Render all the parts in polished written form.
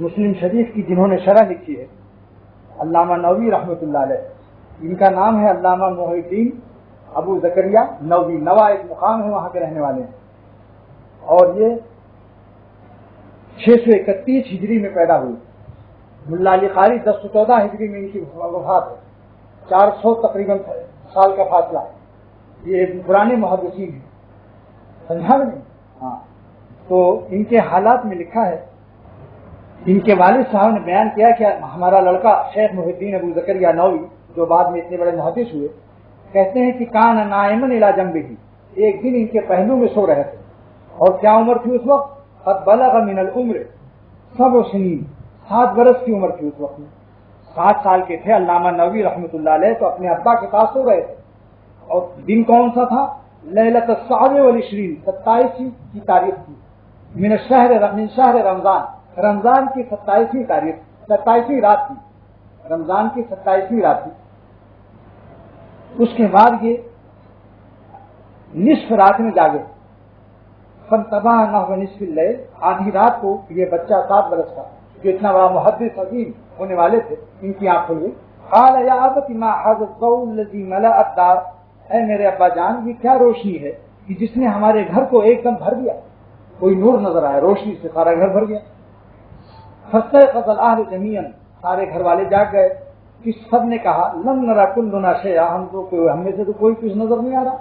مسلم شریف کی جنہوں نے شرح لکھی ہے، علامہ نووی رحمۃ اللہ علیہ، ان کا نام ہے علامہ محی الدین ابو زکریہ نووی، نوا ایک مقام ہے، وہاں کے رہنے والے ہیں، اور یہ 631 ہجری میں پیدا ہوئی۔ ملا علی قاری 1014 ہجری میں ان کی وفات ہے، 400 تقریباً سال کا فاصلہ ہے، یہ پرانے محدثین ہیں، سمجھا نہیں؟ ہاں، تو ان کے حالات میں لکھا ہے، ان کے والد صاحب نے بیان کیا کہ ہمارا لڑکا شیخ محی الدین ابو زکریہ نووی جو بعد میں اتنے بڑے محدث ہوئے، کہتے ہیں کہ کان نائمن الی جنبہ، ایک دن ان کے پہلو میں سو رہے تھے، اور کیا عمر تھی اس وقت؟ قد بلغ من العمر 7 سنین، 7 برس کی عمر تھی اس وقت میں، 7 سال کے تھے علامہ نووی رحمۃ اللہ علیہ، تو اپنے ابا کے پاس سو رہے تھے، اور دن کون سا تھا؟ لیلۃ السابع والعشرین، 27 کی تاریخ تھی، من شہر رمضان، رمضان کی 27ویں تاریخ، 27ویں رات تھی، رمضان کی 27ویں رات تھی۔ اس کے بعد یہ نصف رات میں جاگے، فانتبہ نحو نصف اللیل، آدھی رات کو یہ بچہ 7 برس کا جو اتنا بڑا محدث حکیم ہونے والے تھے، ان کی آنکھ کھل گئی۔ قال یا ابت ما هذا الضوء الذي ملأ الدار، اے میرے ابا جان، یہ کیا روشنی ہے کہ جس نے ہمارے گھر کو ایک دم بھر دیا، کوئی نور نظر آیا، روشنی سے سارا گھر بھر گیا۔ فاستيقظ الاهل جميعا، سارے گھر والے جاگ گئے، کہ سب نے کہا لم نرى كلنا شيئا، ہم میں سے تو کوئی کچھ نظر نہیں آ رہا۔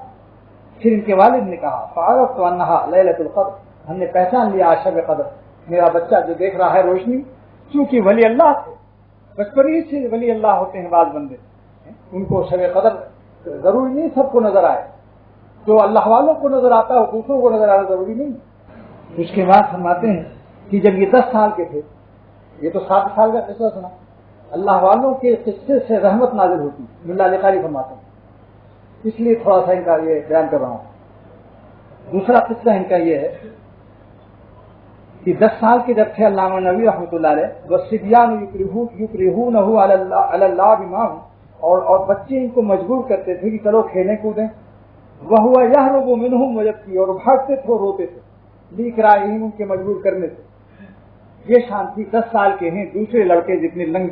پھر ان کے والد نے کہا فعرفت انها ليلة القدر، ہم نے پہچان لیا شب قدر، میرا بچہ جو دیکھ رہا ہے روشنی، چونکہ ولی اللہ تھے، بچپن ہی سے ولی اللہ ہوتے ہیں بعض بندے، ان کو شب قدر ضروری نہیں سب کو نظر آئے، جو اللہ والوں کو نظر آتا ہے دوسروں کو نظر آنا ضروری نہیں۔ اس کے بعد فرماتے ہیں کہ جب یہ 10 سال کے تھے، یہ تو 7 سال کا قصہ سنا، اللہ والوں کے قصے سے رحمت نازل ہوتی، ملا علی قاری فرماتے ہیں، اس لیے تھوڑا سا ان کا یہ بیان کر رہا ہوں۔ دوسرا قصہ ان کا یہ ہے کہ 10 سال کے جب تھے علامہ نووی رحمۃ اللہ علیہ، والصبیان یکرہونہ علی اللعب معہم، اور بچے ان کو مجبور کرتے تھے کہ چلو کھیلیں کودیں، وہو یہرب منہم ویبکی، اور بھاگتے تھے اور روتے تھے، لیکراہہم، ان کے مجبور کرنے سے۔ یہ شان تھی، 10 سال کے ہیں، دوسرے لڑکے جتنے لنگ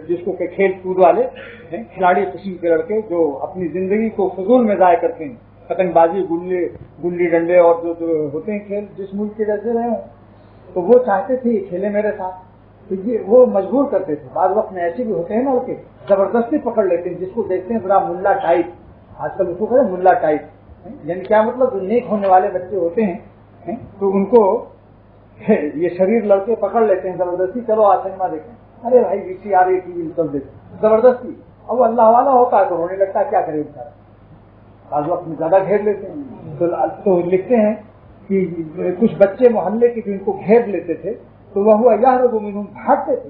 جس کو کہ کھیل کود والے ہیں، کھلاڑی قسم کے لڑکے جو اپنی زندگی کو فضول میں ضائع کرتے ہیں، پتنگ بازی، گلی ڈنڈے اور جو ہوتے ہیں کھیل جس ملک کے جیسے رہے ہوں، تو وہ چاہتے تھے یہ کھیلے میرے ساتھ، تو یہ وہ مجبور کرتے تھے۔ بعض وقت میں ایسے بھی ہوتے ہیں نا لڑکے زبردستی پکڑ لیتے ہیں، جس کو دیکھتے ہیں بڑا ملا ٹائپ، آج کل اس کو کہتے ہیں ملا ٹائپ، یعنی کیا مطلب جو نیک ہونے والے بچے ہوتے ہیں تو ان کو یہ شریر لڑکے پکڑ لیتے ہیں زبردستی، چلو آج سنیما دیکھیں، ارے بھائی ویسی آ رہی ٹی وی چل دیکھیں زبردستی، اب وہ اللہ والا ہوتا ہے تو رونے لگتا ہے، کیا کرے بیچارہ، بعض وقت میں زیادہ گھیر لیتے ہیں۔ تو لکھتے ہیں کہ کچھ بچے محلے کے جو ان کو گھیر لیتے تھے تو وہ یہرب منہم، بھاگتے تھے،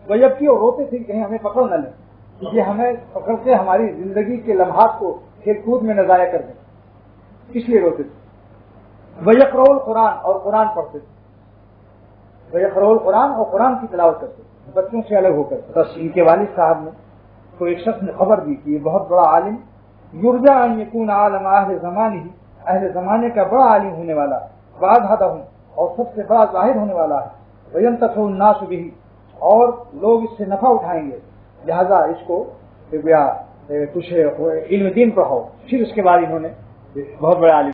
ویبکی، اور روتے تھے کہیں ہمیں پکڑ نہ لیں، یہ ہمیں پکڑ کے ہماری زندگی کے لمحات کو کھیل کود میں نہ ضائع کر دیں، اس لیے روتے تھے۔ ویقرؤ القرآن، اور قرآن پڑھتے تھے، ویقرؤ القرآن، اور قرآن کی تلاوت کرتے تھے بچوں سے الگ ہو کر۔ بس ان کے والد صاحب نے تو ایک شخص نے خبر دی کہ یہ بہت بڑا عالم، یرجى ان یکون عالم اہل زمانہ، اہل زمانے کا بڑا عالم ہونے والا، وازہدہم، اور سب سے بڑا ظاہر ہونے والا ہے، وینتفع الناس بہ، اور لوگ اس سے نفع اٹھائیں گے، لہذا اس کو کچھ علم دین پڑھاؤ۔ پھر اس کے بعد انہوں نے بہت بڑا عالم